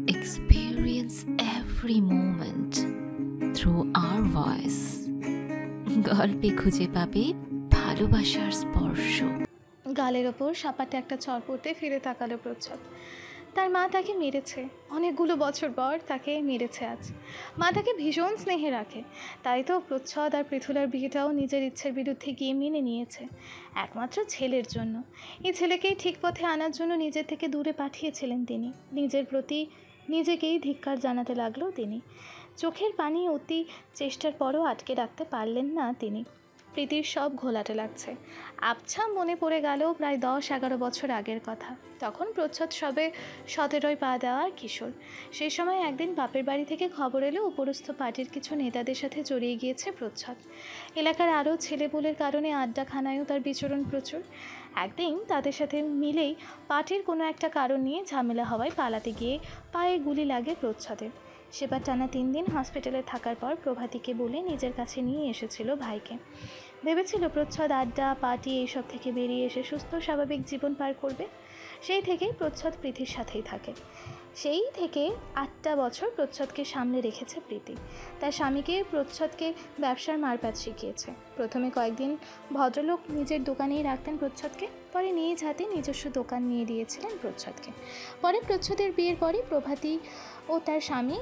experience every moment through our voice. গল্পে খুঁজে পাবে ভালোবাসার স্পর্শ। গালের ওপর সাপাটে একটা চড় পড়তে ফিরে তাকালো প্রচ্ছদ। তার মা তাকে মেরেছে, অনেকগুলো বছর পর তাকে মেরেছে আজ। মা তাকে ভীষণ স্নেহে রাখে, তাই তো প্রচ্ছদ আর পৃথুলার বিয়েটাও নিজের ইচ্ছের বিরুদ্ধে গিয়ে মেনে নিয়েছে, একমাত্র ছেলের জন্য। এই ছেলেকেই ঠিক পথে আনার জন্য নিজের থেকে দূরে পাঠিয়েছিলেন তিনি। নিজের প্রতি নিজেকেই ধিক্কার জানাতে লাগলো তিনি। চোখের পানি অতি চেষ্টার পরও আটকে রাখতে পারলেন না তিনি। প্রীতির সব ঘোলাটে লাগছে। আবছা মনে পড়ে গেল প্রায় 10-11 বছর আগের কথা। তখন প্রচ্ছদ সবে 17 পা দেওয়ার কিশোর। সেই সময় একদিন বাপের বাড়ি থেকে খবর এলো উপরস্থ পার্টির কিছু নেতাদের সাথে জড়িয়ে গিয়েছে প্রচ্ছদ। এলাকার আরও ছেলেপুলের কারণে আড্ডাখানায়ও তার বিচরণ প্রচুর। একদিন তাদের সাথে মিলেই পার্টির কোনো একটা কারণ নিয়ে ঝামেলা হওয়ায় পালাতে গিয়ে পায়ে গুলি লাগে প্রচ্ছদের। সেবার টানা 3 দিন হসপিটালে থাকার পর প্রভাতীকে বলে নিজের কাছে নিয়ে এসেছিল ভাইকে। ভেবেছিল প্রচ্ছদ আড্ডা পার্টি এইসব থেকে বেরিয়ে এসে সুস্থ স্বাভাবিক জীবন পার করবে। সেই থেকেই প্রচ্ছদ প্রীতির সাথেই থাকে। সেই থেকে 8টা বছর প্রচ্ছদকে সামলে রেখেছে প্রীতি। তার স্বামীকে প্রচ্ছদকে ব্যবসার মারপ্যাচ শিখিয়েছে। প্রথমে কয়েকদিন ভদ্রলোক নিজের দোকানেই রাখতেন প্রচ্ছদকে, পরে নিজ হাতে নিজস্ব দোকান নিয়ে দিয়েছিলেন প্রচ্ছদকে। পরে প্রচ্ছদের বিয়ের পরই প্রভাতী ও তার স্বামী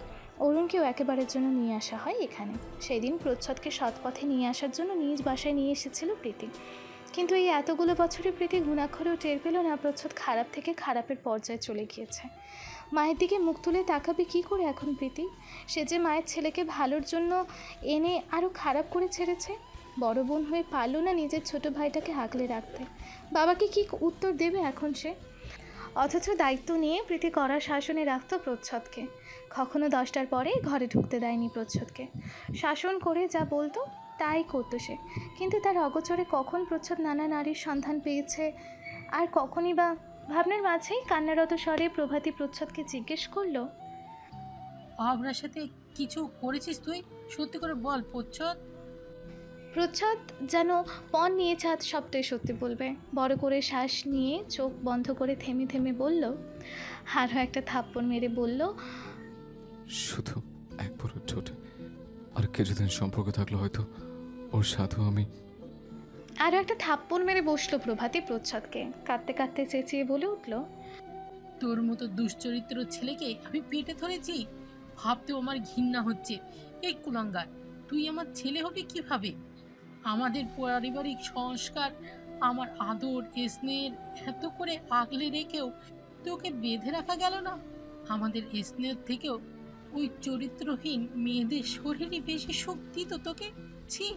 অরুণকেও একেবারের জন্য নিয়ে আসা হয় এখানে। সেই দিন প্রচ্ছদকে সৎ পথে নিয়ে আসার জন্য নিজ বাসায় নিয়ে এসেছিল প্রীতি। কিন্তু এই এতগুলো বছরে প্রীতি গুণাক্ষরেও টের পেল না প্রচ্ছদ খারাপ থেকে খারাপের পর্যায়ে চলে গিয়েছে। মায়ের দিকে মুখ তুলে তাকাবে কী করে এখন প্রীতি? সে যে মায়ের ছেলেকে ভালোর জন্য এনে আরও খারাপ করে ছেড়েছে। বড় বোন হয়ে পারল না নিজের ছোট ভাইটাকে আগলে রাখতে। বাবাকে কি উত্তর দেবে এখন সে? অথচ দায়িত্ব নিয়ে প্রীতি কড়া শাসনে রাখত প্রচ্ছদকে। কখনো 10টার পরে ঘরে ঢুকতে দেয়নি প্রচ্ছদকে। শাসন করে যা বলতো তাই করতো সে। কিন্তু তার অগোচরে কখন প্রচ্ছদ নানা নারীর সন্ধান পেয়েছে, আর কখনই বা। ভাবনার মাঝেই কান্নারত স্বরে প্রভাতী প্রচ্ছদকে জিজ্ঞেস করলো, অভ্রার সাথে কিছু করেছিস তুই? সত্যি করে বল প্রচ্ছদ। প্রচ্ছদ যেন পণ নিয়েছে আজ সবটাই সত্যি বলবে। বড় করে শ্বাস নিয়ে চোখ বন্ধ করে থেমে থেমে বলল, আরও একটা থাপ্পড় মেরে বলল, শুধু একবার ওর ঠোঁটে আর কিছুদিন সম্পর্ক থাকলে হয়তো ওর সাথেও আমি। আরও একটা থাপ্পড় মেরে বসলো প্রভাতী প্রচ্ছদকে। কাঁদতে কাঁদতে চেঁচিয়ে বলে উঠল, তোর মতো দুশ্চরিত্র ছেলেকে আমি পেটে ধরেছি? ভাবতেও আমার ঘৃণা হচ্ছে। এই কুলাঙ্গার, তুই আমার ছেলে হবি কিভাবে? আমাদের পারিবারিক সংস্কার, আমার আদর স্নেহের এত করে আগলে রেখেও তোকে বেঁধে রাখা গেল না। আমাদের স্নেহ থেকেও ওই চরিত্রহীন মেয়েদের শরীরে বেশি শক্তি তো তোকে। ছি!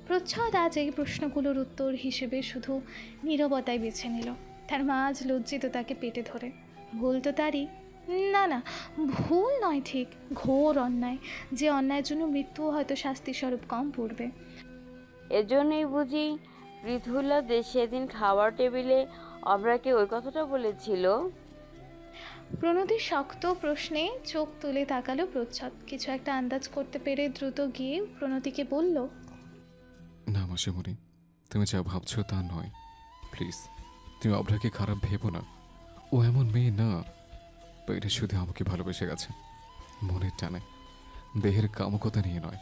প্রচ্ছদ আজ এই প্রশ্নগুলোর উত্তর হিসেবে শুধু নীরবতায় বেছে নিল। তার মা আজ লজ্জিত তাকে পেটে ধরে। ভুল তো তারই। না না, ভুল নয়, ঠিক ঘোর অন্যায়। যে অন্যায়ের জন্য মৃত্যুও হয়তো শাস্তিস্বরূপ কম পড়বে। এজন্যই বুঝি পৃথুলা সেদিন খাওয়ার টেবিলে অভ্রাকে ওই কথাটা বলেছিল? প্রণতির শক্ত প্রশ্নে চোখ তুলে তাকালো প্রচ্ছদ। কিছু একটা আন্দাজ করতে পেরে দ্রুত গিয়ে প্রণতিকে বলল, না মাসিমণি, তুমি যা ভাবছো তা নয়। প্লিজ, তুমি অভ্রাকে খারাপ ভেবো না। ও এমন মেয়ে না। পেটে শুধু আমাকে ভালোবেসে গেছে, মনের টানে, দেহের কামকতা নিয়ে নয়।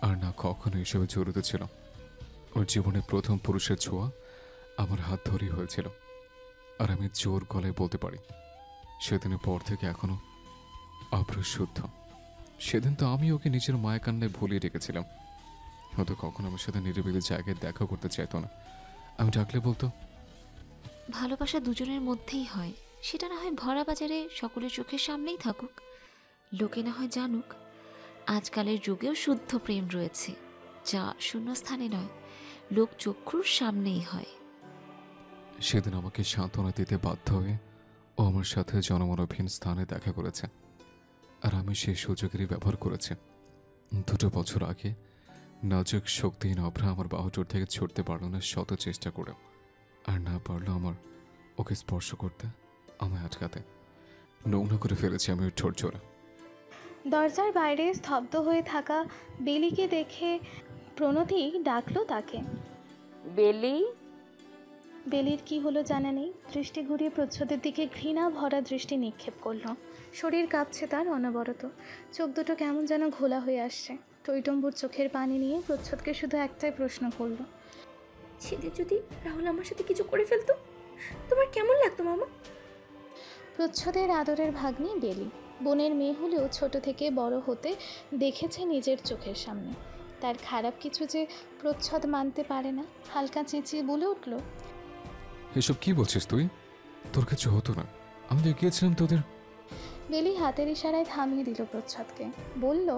আর না কখনো এসবে জড়িত ছিল। ওর জীবনে প্রথম পুরুষের ছোঁয়া আমার হাত ধরেই হয়েছিল। আর আমি জোর গলায় বলতে পারি, সেদিনের পর থেকে এখনো অভ্র শুদ্ধ। সেদিন তো আমি ওকে নিজের মায়া কান্নায় ভুলিয়ে রেখেছিলাম। হয়তো কখনো আমার সাথে নিরিবিলি জায়গায় দেখা করতে চাইতো না। আমি ডাকলে বলতো, ভালোবাসা দুজনের মধ্যেই হয়, সেটা না হয় ভরা বাজারে সকলের চোখের সামনেই থাকুক, লোকে না হয় জানুক। আজকালের যুগেও শুদ্ধ প্রেম রয়েছে, যা শূন্যস্থানে নয়, লোক চক্ষুর সামনেই হয়। সেদিন আমাকে সান্ত্বনা দিতে বাধ্য হয়ে ও আমার সাথে জনমানবহীন স্থানে দেখা করেছে, আর আমি সেই সুযোগেরই ব্যবহার করেছি। 2 বছর আগে নাজুক শক্তিহীন অভ্রা আমার বাহুটোর থেকে ছুটতে পারল না শত চেষ্টা করে, আর না পারলো আমার ওকে স্পর্শ করতে, আমায় আটকাতে। নোংরা করে ফেলেছি আমি ওর ঠোঁট জোড়া। দরজার বাইরে স্তব্ধ হয়ে থাকা বেলিকে দেখে প্রণতি ডাকলো তাকে। বেলি? বেলির কি হলো জানা নেই, দৃষ্টি ঘুরিয়ে প্রচ্ছদের দিকে ঘৃণা ভরা দৃষ্টি নিক্ষেপ করল। শরীর কাঁপছে তার অনবরত, চোখ দুটো কেমন যেন ঘোলা হয়ে আসছে। টইটম্বুর চোখের পানি নিয়ে প্রচ্ছদকে শুধু একটাই প্রশ্ন করল, সেদিন যদি রাহুল আমার সাথে কিছু করে ফেলতো, তোমার কেমন লাগতো মামা? প্রচ্ছদের আদরের ভাগ্নি বেলি, বোনের মেয়ে হলেও ছোট থেকে বড় হতে দেখেছে নিজের চোখের সামনে। তার খারাপ কিছু যে প্রচ্ছদ মানতে পারে না, হালকা চেঁচিয়ে বলে উঠল, এসব কি বলছিস তুই? তোর কিছু হতো না, আমি তো গিয়েছিলাম তোদের। বেলি হাতের ইশারায় থামিয়ে দিল প্রচ্ছদকে, বলল,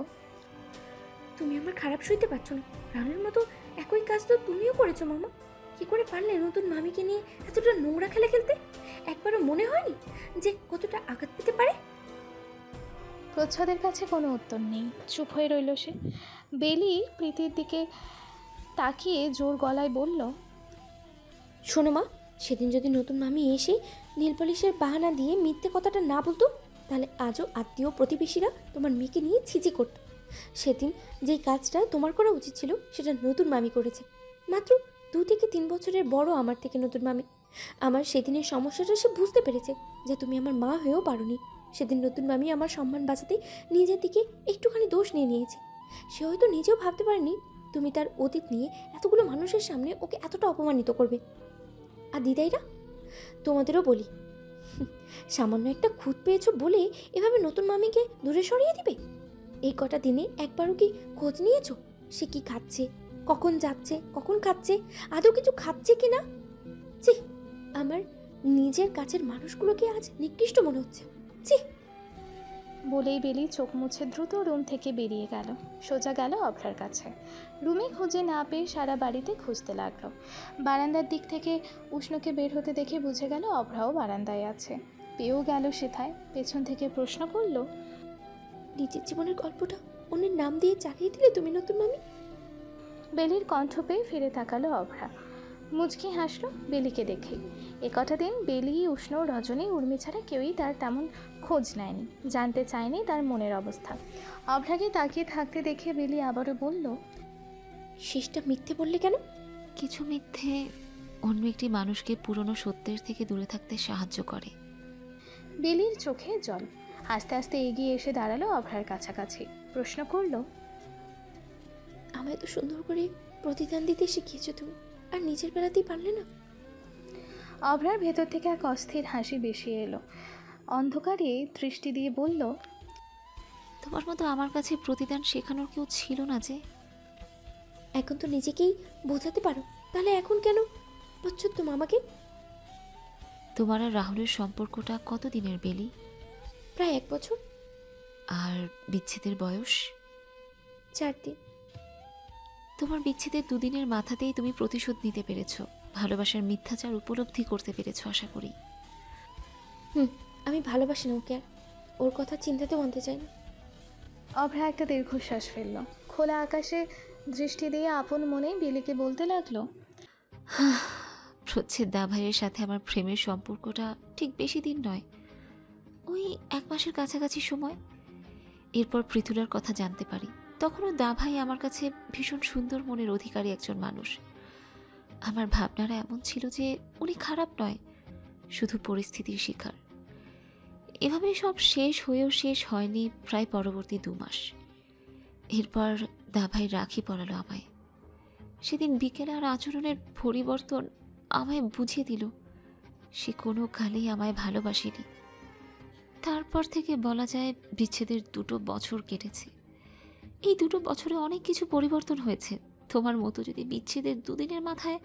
তুমি আমার খারাপ সইতে পারছো না। রাহুলের মতো একই কাজ তো তুমিও করেছো মামা। কি করে পারলে নতুন মামিকে নিয়ে এতটা নোংরা খেলা খেলতে? একবারও মনে হয়নি যে কতটা আঘাত পেতে পারে? প্রচ্ছদের কাছে কোনো উত্তর নেই, চুপ হয়ে রইল সে। বেলি প্রীতির দিকে তাকিয়ে জোর গলায় বলল, শোনো মা, সেদিন যদি নতুন মামি এসে নীল পলিশের বাহানা দিয়ে মিথ্যে কথাটা না বলতো, তাহলে আজও আত্মীয় প্রতিবেশীরা তোমার মেয়েকে নিয়ে ছিচি করত। সেদিন যেই কাজটা তোমার করা উচিত ছিল সেটা নতুন মামি করেছে। মাত্র 2 থেকে 3 বছরের বড় আমার থেকে নতুন মামি। আমার সেদিনের সমস্যাটা সে বুঝতে পেরেছে যে তুমি আমার মা হয়েও পারোনি। সেদিন নতুন মামি আমার সম্মান বাঁচাতে নিজের দিকে একটুখানি দোষ নিয়ে নিয়েছে। সে হয়তো নিজেও ভাবতে পারেনি তুমি তার অতীত নিয়ে এতগুলো মানুষের সামনে ওকে এতটা অপমানিত করবে। আর দিদাইরা, তোমাদেরও বলি, সামান্য একটা খুঁত পেয়েছো বলে এভাবে নতুন মামিকে দূরে সরিয়ে দিবে? এই কটা দিনে একবারও কি খোঁজ নিয়েছো সে কি খাচ্ছে, কখন যাচ্ছে, কখন খাচ্ছে, আদৌ কিছু খাচ্ছে কি না? ছি, আমার নিজের কাছের মানুষগুলোকে আজ নিকৃষ্ট মনে হচ্ছে। ছি। বলেই বেলি চোখ মুছে দ্রুত রুম থেকে বেরিয়ে গেল, সোজা গেল অভ্রার কাছে। রুমে খুঁজে না পেয়ে সারা বাড়িতে খুঁজতে লাগলো। বারান্দার দিক থেকে উষ্ণকে বের হতে দেখে বুঝে গেল অভ্রাও বারান্দায় আছে। পেয়েও গেল সেথায়, পেছন থেকে প্রশ্ন করল, নিজের জীবনের গল্পটা অন্যের নাম দিয়ে চালিয়ে দিলে তুমি নতুন মামি? বেলির কণ্ঠ পেয়ে ফিরে তাকালো অভ্রা, মুচকি হাসলো বেলিকে দেখে। কটা দিন বেলি, উষ্ণ, রজনী, উর্মি ছাড়া কেউই তার তেমন খোঁজ নেয়নি, জানতে চায়নি তার মনের অবস্থা। অভ্রাকে তাকিয়ে থাকতে দেখে বেলি আবারও বলল, শেষটা মিথ্যে বললে কেন? কিছু মিথ্যে অন্য একটি মানুষকে পুরনো সত্যের থেকে দূরে থাকতে সাহায্য করে। বেলির চোখে জল। আস্তে আস্তে এগিয়ে এসে দাঁড়ালো অভ্রার কাছাকাছি, প্রশ্ন করল, আমায় তো সুন্দর করে প্রতিদান দিতে শিখিয়েছো তুমি, আর নিজের বেলাতেই পারলে না? অভ্রার ভেতর থেকে এক অস্থির হাসি বেশি এলো, অন্ধকারে দৃষ্টি দিয়ে বলল, তোমার মতো আমার কাছে প্রতিদান শেখানোর কেউ ছিল না যে। এখন তো নিজেকেই বোঝাতে পারো, তাহলে এখন কেন প্রচ্ছদ তো মামাকে? তোমার আর রাহুলের সম্পর্কটা কতদিনের বেলি? প্রায় 1 বছর। আর বিচ্ছেদের বয়স? 4 দিন। তোমার বিচ্ছেদের 2 দিনের মাথাতেই তুমি প্রতিশোধ নিতে পেরেছো, ভালোবাসার মিথ্যাচার উপলব্ধি করতে পেরেছো আশা করি। আমি ভালোবাসি না ওকে, আর ওর কথা চিন্তাতেও আনতে চাই না। অভ্রা একটা দীর্ঘশ্বাস ফেলল, খোলা আকাশে দৃষ্টি দিয়ে আপন মনে বেলিকে বলতে লাগলো, প্রচ্ছেদ দা ভাইয়ের সাথে আমার প্রেমের সম্পর্কটা ঠিক বেশি দিন নয়, ওই 1 মাসের কাছাকাছি সময়। এরপর পৃথুলার কথা জানতে পারি। তখনও দা ভাই আমার কাছে ভীষণ সুন্দর মনের অধিকারী একজন মানুষ। আমার ভাবনারা এমন ছিল যে উনি খারাপ নয়, শুধু পরিস্থিতির শিকার। এভাবে সব শেষ হয়েও শেষ হয়নি প্রায় পরবর্তী 2 মাস। এরপর দা ভাই রাখি পরালো আমায়। সেদিন বিকেলে আর আচরণের পরিবর্তন আমায় বুঝিয়ে দিল সে কোনো কালেই আমায় ভালোবাসেনি। তারপর থেকে বলা যায় বিচ্ছেদের 2 বছর কেটেছে। এই 2 বছরে অনেক কিছু পরিবর্তন হয়েছে। তোমার মতো যদি বিচ্ছেদের 2 দিনের মাথায়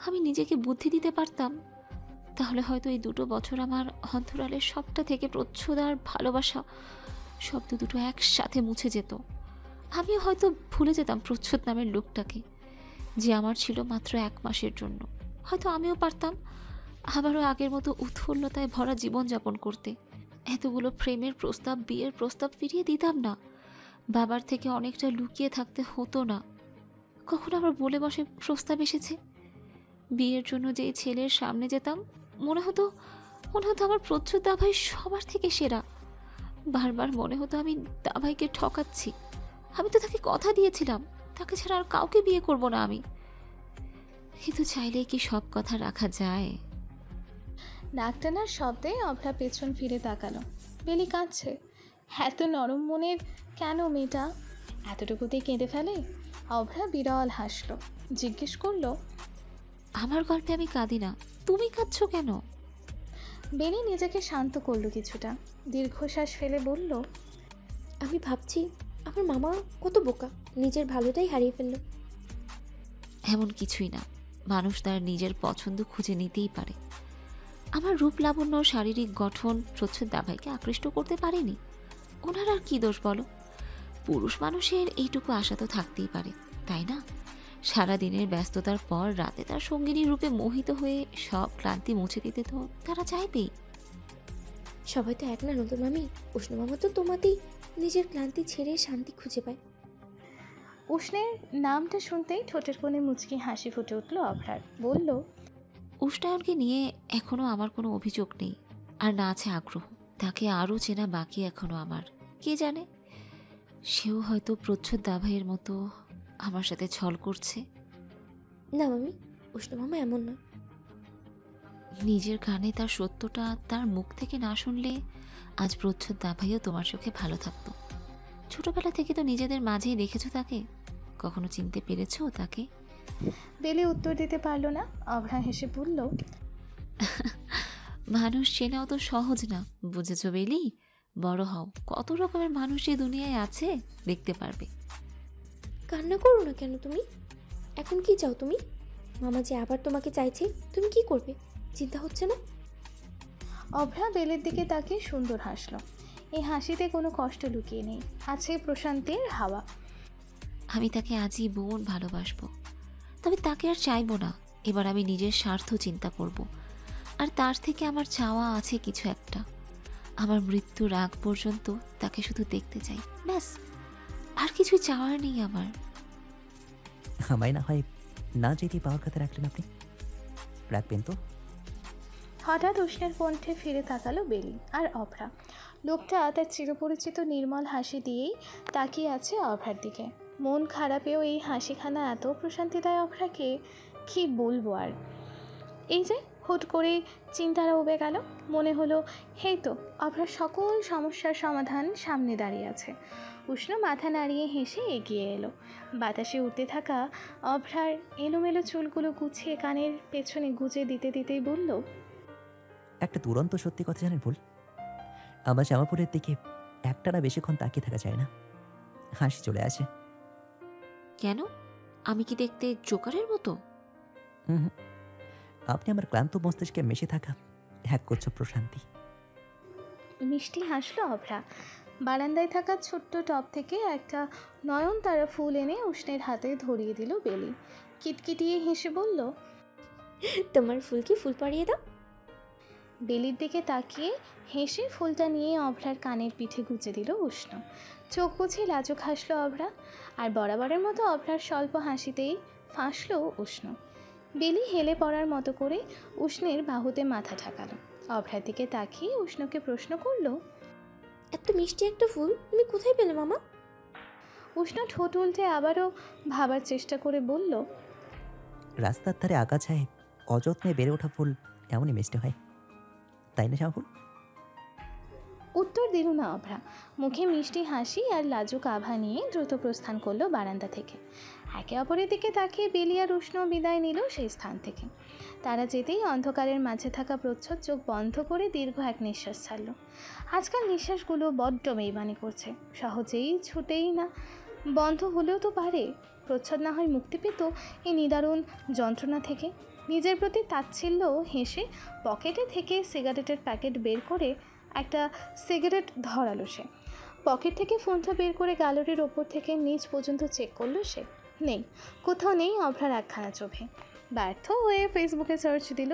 আমি নিজেকে বুদ্ধি দিতে পারতাম, তাহলে হয়তো এই 2 বছর আমার অন্তরালের সবটা থেকে প্রচ্ছদ আর ভালোবাসা শব্দ দুটো একসাথে মুছে যেত। আমিও হয়তো ভুলে যেতাম প্রচ্ছদ নামের লোকটাকে, যে আমার ছিল মাত্র 1 মাসের জন্য। হয়তো আমিও পারতাম আবারও আগের মতো উৎফুল্লতায় ভরা জীবনযাপন করতে। এতগুলো প্রেমের প্রস্তাব, বিয়ের প্রস্তাব ফিরিয়ে দিতাম না। বাবার থেকে অনেকটা লুকিয়ে থাকতে হতো না। কখন আবার বলে বসে প্রস্তাব এসেছে বিয়ের জন্য, যেই ছেলের সামনে যেতাম মনে হতো আমার প্রচ্ছদ দাভাই সবার থেকে সেরা। বারবার মনে হতো আমি দাভাইকে ঠকাচ্ছি। আমি তো তাকে কথা দিয়েছিলাম তাকে ছাড়া আর কাউকে বিয়ে করব না আমি। কিন্তু চাইলে কি সব কথা রাখা যায়? নাক টানার শব্দে অভ্রা পেছন ফিরে তাকালো। বেলি কাঁদছে। এত নরম মনের কেন মেয়েটা? এতটুকুতেই কেঁদে ফেলে? অভ্রা বিরল হাসলো, জিজ্ঞেস করলো, আমার গল্পে আমি কাঁদি না, তুমি কাঁদছো কেন? বেলি নিজেকে শান্ত করলো কিছুটা, দীর্ঘশ্বাস ফেলে বলল, আমি ভাবছি আমার মামা কত বোকা, নিজের ভালোটাই হারিয়ে ফেললো। এমন কিছুই না, মানুষ তার নিজের পছন্দ খুঁজে নিতেই পারে। আমার রূপ লাবণ্য, শারীরিক গঠন প্রচ্ছদ দাভাইকে আকৃষ্ট করতে পারেনি। ওনার আর কি দোষ বলো? পুরুষ মানুষের এইটুকু আশা তো থাকতেই পারে, তাই না? সারাদিনের ব্যস্ততার পর রাতে তার সঙ্গিনী রূপে মোহিত হয়ে সব ক্লান্তি মুছে দিতে তো তারা চাইবেই। সবাই তো এক না নতুন মামি, উষ্ণ মামা তো তোমাতেই নিজের ক্লান্তি ছেড়ে শান্তি খুঁজে পায়। উষ্ণের নামটা শুনতেই ঠোঁটের কোণে মুচকি হাসি ফুটে উঠল অভ্রার। বলল, উষ্ণায়নকে নিয়ে এখনো আমার কোনো অভিযোগ নেই, আর না আছে আগ্রহ। তাকে আরও চেনা বাকি এখনো আমার। কে জানে, সেও হয়তো প্রচ্ছদ দাভাইয়ের মতো আমার সাথে ছল করছে। না মামি, উষ্ণ মামা এমন না। নিজের কানে তার সত্যটা তার মুখ থেকে না শুনলে আজ প্রচ্ছদ দাভাইও তোমার চোখে ভালো থাকতো। ছোটবেলা থেকে তো নিজেদের মাঝেই দেখেছো তাকে, কখনো চিনতে পেরেছো তাকে? বেলি উত্তর দিতে পারল না। অভ্রা হেসে বলল, মানুষ চেনাও তো সহজ না, বুঝেছো বেলি? বড় হও, কত রকমের মানুষ এই দুনিয়ায় আছে দেখতে পারবে। কান্না করো না কেন তুমি? এখন কি চাও তুমি? মামা যে আবার তোমাকে চাইছে, তুমি কি করবে? চিন্তা হচ্ছে না? অভ্রা বেলির দিকে তাকিয়ে সুন্দর হাসল। এই হাসিতে কোনো কষ্ট লুকিয়ে নেই, আছে প্রশান্তির হাওয়া। আমি তাকে আজীবন ভালোবাসবো, তবে তাকে আর চাইবো না। এবার আমি নিজের স্বার্থ চিন্তা করব। আর তার থেকে আমার চাওয়া আছে কিছু একটা। আমার মৃত্যুর আগ পর্যন্ত তাকে শুধু দেখতে চাই, ব্যাস। আর কিছু চাওয়ার নেই আমার। আমায় না হয় না যেতে পাওয়ার কথা রাখলেন আপনি, রাখবেন তো? হঠাৎ উষ্ণের কণ্ঠে ফিরে তাকালো বেলি আর অভ্রা। লোকটা তার চিরপরিচিত নির্মল হাসি দিয়েই তাকিয়ে আছে অভ্রার দিকে। মন খারাপেও এই হাসিখানা এত প্রশান্তি দেয় অভ্রাকে, কি বলবো আর। এই যে হুট করে চিন্তারা উবে গেল। মনে হলো হেই তো অভ্রার সকল সমস্যার সমাধান সামনে দাঁড়িয়ে আছে। উষ্ণ মাথা নাড়িয়ে হেসে এগিয়ে এলো। বাতাসে উঠতে থাকা অভ্রার এলোমেলো চুলগুলো গুছিয়ে কানের পেছনে গুজে দিতে দিতেই বলল, একটা দুরন্ত সত্যি কথা জানেন ভুল, আমার জামাপুরের দিকে একটানা বেশিক্ষণ তাকিয়ে থাকা যায় না, হাসি চলে আসে। কেন? আমি কি দেখতে জোকারের মতো? হুম, আপনি আমার ক্লান্ত মস্তিষ্কে মিশে থাকা এক করছ প্রশান্তি। মিষ্টি হাসলো অভ্রা। বারান্দায় থাকা ছোট্ট টব থেকে একটা নয়নতারা ফুল এনে উষ্ণের হাতে ধরিয়ে দিল বেলি। কিটকিটিয়ে হেসে বলল, তোমার ফুলকে ফুল পরিয়ে দাও। বেলির দিকে তাকিয়ে হেসে ফুলটা নিয়ে অভ্রার কানের পিঠে গুজে দিল উষ্ণ। চোখ বুঝে লাজুক হাসলো অভ্রা, আর বরাবরের মতো অভ্রার স্বল্প হাসিতেই ফাঁসলো উষ্ণ। বেলি হেলে পড়ার মতো করে উষ্ণের বাহুতে মাথা ঠেকালো। অভ্রার দিকে তাকিয়ে উষ্ণকে প্রশ্ন করলো, এত মিষ্টি একটা ফুল তুমি কোথায় পেলে মামা? উষ্ণ ঠোঁট উল্টে আবারও ভাবার চেষ্টা করে বলল, রাস্তার ধারে আগাছায় অযত্নে বেড়ে ওঠা ফুল এমনই মিষ্টি হয়, তাই না জামাপুর? উত্তর দিল না অভ্রা। মুখে মিষ্টি হাসি আর লাজুক আভা নিয়ে দ্রুত প্রস্থান করলো বারান্দা থেকে। একে অপরের দিকে তাকিয়ে বেলি আর উষ্ণ বিদায় নিল সেই স্থান থেকে। তারা যেতেই অন্ধকারের মাঝে থাকা প্রচ্ছদ চোখ বন্ধ করে দীর্ঘ এক নিঃশ্বাস ছাড়ল। আজকাল নিঃশ্বাসগুলো বড্ড মেইবানি করছে, সহজেই ছুটেই না। বন্ধ হলেও তো পারে। প্রচ্ছদ না হয় মুক্তি পেত এই নিদারুণ যন্ত্রণা থেকে। নিজের প্রতি তাচ্ছিল্য হেসে পকেটে থেকে সিগারেটের প্যাকেট বের করে একটা সিগারেট ধরালো সে। পকেট থেকে ফোনটা বের করে গ্যালারির ওপর থেকে নিচ পর্যন্ত চেক করলো সে। নেই, কোথাও নেই অভ্রার একখানা ছবি। ব্যর্থ হয়ে ফেসবুকে সার্চ দিল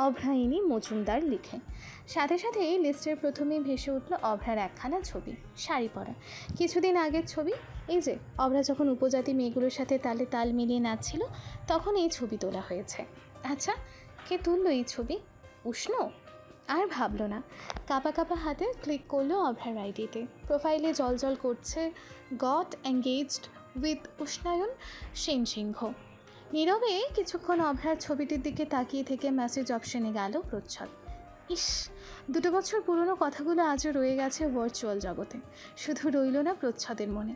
অভ্রাইনী মজুমদার লিখে। সাথে সাথে এই লিস্টের প্রথমেই ভেসে উঠল অভ্রার একখানা ছবি, শাড়ি পরা। কিছুদিন আগের ছবি। এই যে অভ্রা যখন উপজাতি মেয়েগুলোর সাথে তালে তাল মিলিয়ে নাচছিল, তখন এই ছবি তোলা হয়েছে। আচ্ছা, কে তুললো এই ছবি? উষ্ণ? আর ভাবলো না, কাঁপা কাঁপা হাতে ক্লিক করলো অভ্রার আইডিতে। প্রোফাইলে জলজল করছে গট এঙ্গেজড উইথ উষ্ণায়ন সেন সিংহ। নীরবে কিছুক্ষণ অভ্রার ছবিটির দিকে তাকিয়ে থেকে মেসেজ অপশনে গেল প্রচ্ছদ। ইস, 2 বছর পুরনো কথাগুলো আজও রয়ে গেছে ভার্চুয়াল জগতে, শুধু রইল না প্রচ্ছদের মনে।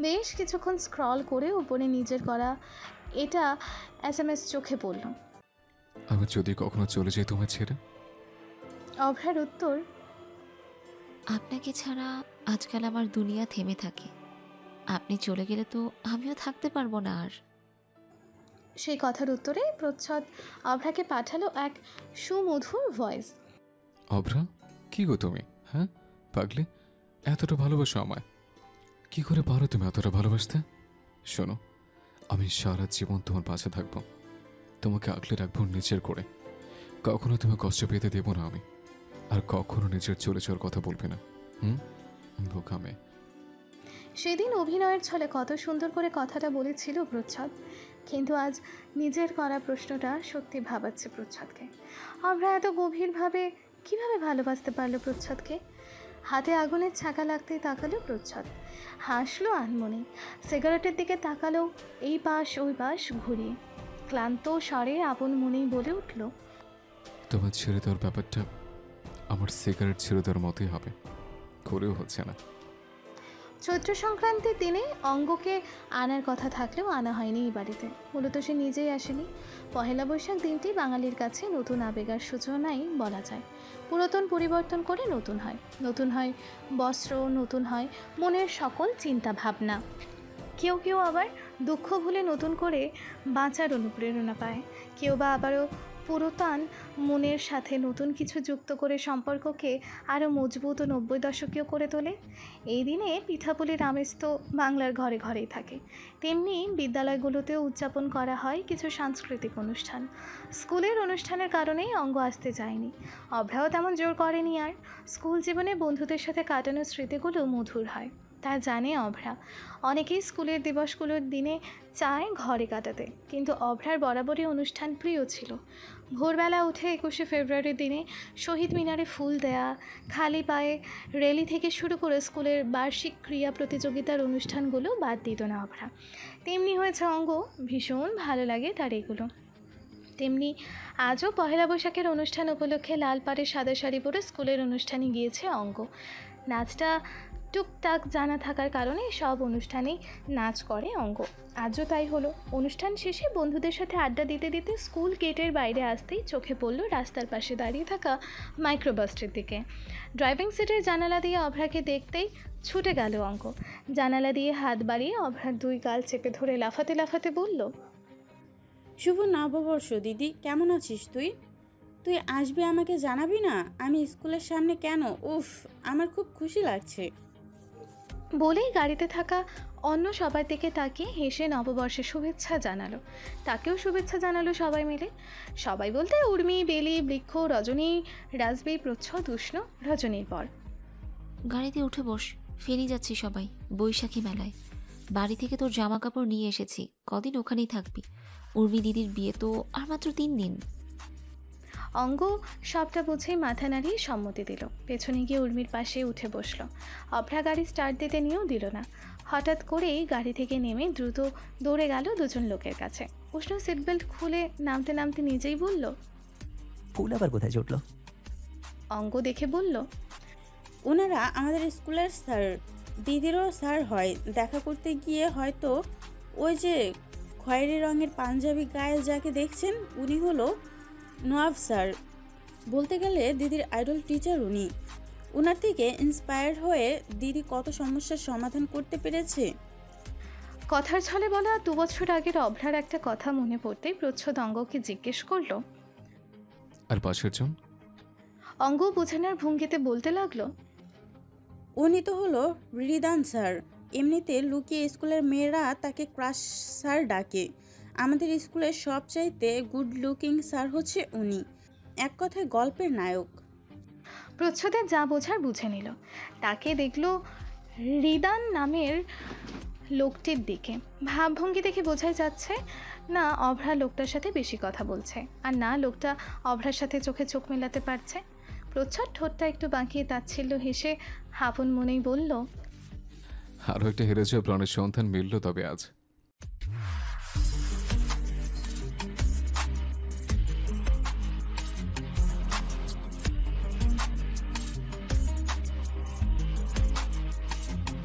বেশ কিছুক্ষণ স্ক্রল করে উপরে নিজের করা এটা SMS চোখে পড়ল। আমি যদি কখনো চলে যাই তোমায় ছেড়ে? অভ্রার উত্তর, আপনাকে ছাড়া আজকাল আমার দুনিয়া থেমে থাকে। আপনি চলে গেলে তো আমিও থাকতে পারবো না আর। সেই কথার উত্তরে প্রচ্ছদ অভ্রাকে পাঠালো এক সুমধুর ভয়েস। অভ্রা, কি গো তুমি? হ্যাঁ পাগলি, এতটা ভালোবাসো আমায়? কি করে পারো তুমি এতটা ভালোবাসতে? শোনো, আমি সারা জীবন তোমার পাশে থাকবো, তোমাকে আগলে রাখবো নিজের করে। কখনো তুমি কষ্ট পেতে দেবো না আমি, আর কখনো নিজের চলে যাওয়ার কথা বলবে না। বোকা মেয়ে। সেদিন অভিনয়ের ছলে কত সুন্দর করে কথাটা বলেছিল প্রচ্ছদ, কিন্তু আজ নিজের করা প্রশ্নটা সত্যি ভাবাচ্ছে প্রচ্ছদকে। অভ্রা এত গভীরভাবে কিভাবে ভালোবাসতে পারলো প্রচ্ছদকে? হাতে আগুনের ছাকা লাগতেই তাকালো প্রচ্ছদ, হাসলো আনমনে, সিগারেটের দিকে তাকালো এই পাশ ওই পাশ ঘুরিয়ে, ক্লান্ত স্বরে আপন মনেই বলে উঠল, তোমার ছেড়ে দেওয়ার ব্যাপারটা আমার সিগারেট ছেড়ে দেওয়ার মতোই হবে, করেও হচ্ছে না। চৈত্র সংক্রান্তির দিনে অঙ্গকে আনার কথা থাকলেও আনা হয়নি এই বাড়িতে। মূলত সে নিজেই আসেনি। পহেলা বৈশাখ দিনটি বাঙালির কাছে নতুন আবেগার সূচনাই বলা যায়। পুরাতন পরিবর্তন করে নতুন হয়, নতুন হয় বস্ত্র, নতুন হয় মনের সকল চিন্তা ভাবনা। কেউ কেউ আবার দুঃখ ভুলে নতুন করে বাঁচার অনুপ্রেরণা পায়, কেউ বা আবারও পুরাতন মনের সাথে নতুন কিছু যুক্ত করে সম্পর্ককে আরও মজবুত ও 90 দশকীয় করে তোলে। এই দিনে পিঠাপুলির আমেজ তো বাংলার ঘরে ঘরেই থাকে, তেমনি বিদ্যালয়গুলোতেও উদযাপন করা হয় কিছু সাংস্কৃতিক অনুষ্ঠান। স্কুলের অনুষ্ঠানের কারণেই অঙ্গ আসতে চায়নি, অভ্রাও তেমন জোর করেনি। আর স্কুল জীবনে বন্ধুদের সাথে কাটানো স্মৃতিগুলো মধুর হয়, তা জানে অভ্রা। অনেকেই স্কুলের দিবসগুলোর দিনে চায় ঘরে কাটাতে, কিন্তু অভ্রার বরাবরই অনুষ্ঠান প্রিয় ছিল। ভোরবেলা উঠে 21শে ফেব্রুয়ারির দিনে শহীদ মিনারে ফুল দেয়া, খালি পায়ে র্যালি থেকে শুরু করে স্কুলের বার্ষিক ক্রীড়া প্রতিযোগিতার অনুষ্ঠানগুলো বাদ দিত না অভ্রা। তেমনি হয়েছে অঙ্গ, ভীষণ ভালো লাগে তার এগুলো। তেমনি আজও পহেলা বৈশাখের অনুষ্ঠান উপলক্ষে লাল পাড়ে সাদা শাড়ি পরে স্কুলের অনুষ্ঠানে গিয়েছে অঙ্গ। নাচটা টুকটাক জানা থাকার কারণে সব অনুষ্ঠানেই নাচ করে অঙ্গ। আজও তাই হলো। অনুষ্ঠান শেষে বন্ধুদের সাথে আড্ডা দিতে দিতে স্কুল গেটের বাইরে আসতেই চোখে পড়ল রাস্তার পাশে দাঁড়িয়ে থাকা মাইক্রোবাসটির দিকে। ড্রাইভিং সিটের জানালা দিয়ে অভ্রাকে দেখতেই ছুটে গেল অঙ্গ। জানালা দিয়ে হাত বাড়িয়ে অভ্রার 2 গাল চেপে ধরে লাফাতে লাফাতে বলল, শুভ নববর্ষ দিদি, কেমন আছিস তুই? তুই আসবি আমাকে জানাবি না? আমি স্কুলের সামনে কেন? উফ, আমার খুব খুশি লাগছে। বলেই গাড়িতে থাকা অন্য সবার দিকে তাকিয়ে হেসে নববর্ষের শুভেচ্ছা জানালো। তাকেও শুভেচ্ছা জানালো সবাই মিলে। সবাই বলতে উর্মি, বেলি, বৃক্ষ, রজনী, রাজবি, প্রচ্ছদ, উষ্ণ, রজনীর পর। গাড়িতে উঠে বস, ফেরি যাচ্ছি সবাই বৈশাখী মেলায়। বাড়ি থেকে তোর জামা কাপড় নিয়ে এসেছি, কদিন ওখানেই থাকবি। উর্মি দিদির বিয়ে তো আর মাত্র 3 দিন। অঙ্গ সবটা বুঝেই মাথা নাড়িয়ে সম্মতি দিল। পেছনে গিয়ে উর্মির পাশে উঠে বসলো। অভ্রা গাড়ি স্টার্ট দিতে নিয়েও দিল না। হঠাৎ করেই গাড়ি থেকে নেমে দ্রুত দৌড়ে গেল 2জন লোকের কাছে। উষ্ণ সিট বেল্ট খুলে নামতে নামতে নিজেই বলল, ফুল আবার কোথায় জুটলো? অঙ্গ দেখে বলল, ওনারা আমাদের স্কুলের স্যার, দিদিরও স্যার হয়। দেখা করতে গিয়ে হয়তো ওই যে খয়েরি রঙের পাঞ্জাবি গায়ে যাকে দেখছেন, উনি হলো নওয়াব স্যার। বলতে গেলে দিদির আইডল টিচার উনি। ওনার থেকে ইন্সপায়ার্ড হয়ে দিদি কত সমস্যার সমাধান করতে পেরেছে। কথার ছলে বলা 2 বছর আগের অভ্রার একটা কথা মনে পড়তেই প্রচ্ছদ অঙ্গকে জিজ্ঞেস করলো। আর পাশের জন? অঙ্গ বোঝানোর ভঙ্গিতে বলতে লাগলো, উনি তো হলো রিদান স্যার। এমনিতে লুকিয়ে স্কুলের মেয়েরা তাকে ক্রাশ স্যার ডাকে। আমাদের স্কুলের সবচাইতে গুড লুকিং স্যার হচ্ছে উনি, এক কথায় গল্পের নায়ক। প্রচ্ছদের যা বোঝার বুঝে নিল। তাকে দেখলো রিদান নামের লোকটির দিকে। ভাবভঙ্গি দেখে বোঝাই যাচ্ছে না অভ্রা লোকটার সাথে বেশি কথা বলছে, আর না লোকটা অভ্রার সাথে চোখে চোখ মেলাতে পারছে। প্রচ্ছদ ঠোঁটটা একটু বাঁকিয়ে তাচ্ছিল্য হেসে আপন মনেই বলল, আরও একটা হেরে যাওয়া প্রাণের সন্ধান মিলল তবে আজ।